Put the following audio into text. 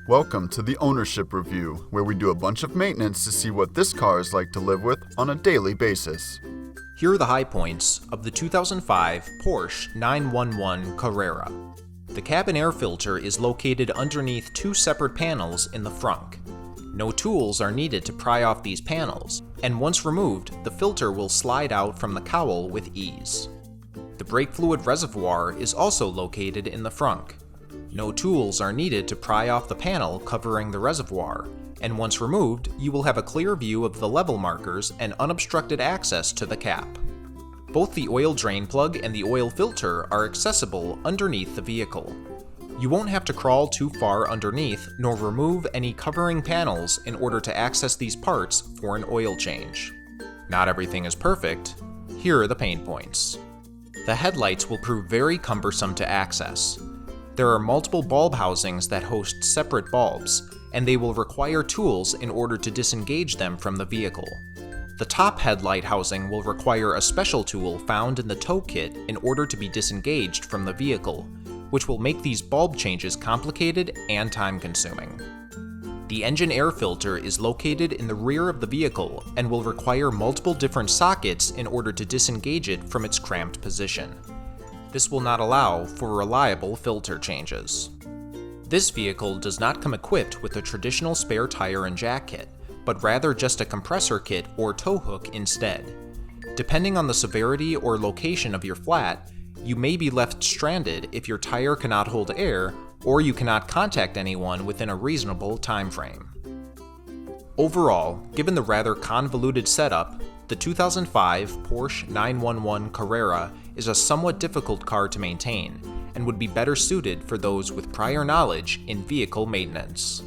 Welcome to the Ownership Review, where we do a bunch of maintenance to see what this car is like to live with on a daily basis. Here are the high points of the 2005 Porsche 911 Carrera. The cabin air filter is located underneath two separate panels in the frunk. No tools are needed to pry off these panels, and once removed, the filter will slide out from the cowl with ease. The brake fluid reservoir is also located in the frunk. No tools are needed to pry off the panel covering the reservoir, and once removed, you will have a clear view of the level markers and unobstructed access to the cap. Both the oil drain plug and the oil filter are accessible underneath the vehicle. You won't have to crawl too far underneath nor remove any covering panels in order to access these parts for an oil change. Not everything is perfect. Here are the pain points. The headlights will prove very cumbersome to access. There are multiple bulb housings that host separate bulbs, and they will require tools in order to disengage them from the vehicle. The top headlight housing will require a special tool found in the tow kit in order to be disengaged from the vehicle, which will make these bulb changes complicated and time-consuming. The engine air filter is located in the rear of the vehicle and will require multiple different sockets in order to disengage it from its cramped position. This will not allow for reliable filter changes. This vehicle does not come equipped with a traditional spare tire and jack kit, but rather just a compressor kit or tow hook instead. Depending on the severity or location of your flat, you may be left stranded if your tire cannot hold air or you cannot contact anyone within a reasonable time frame. Overall, given the rather convoluted setup, the 2005 Porsche 911 Carrera is a somewhat difficult car to maintain and would be better suited for those with prior knowledge in vehicle maintenance.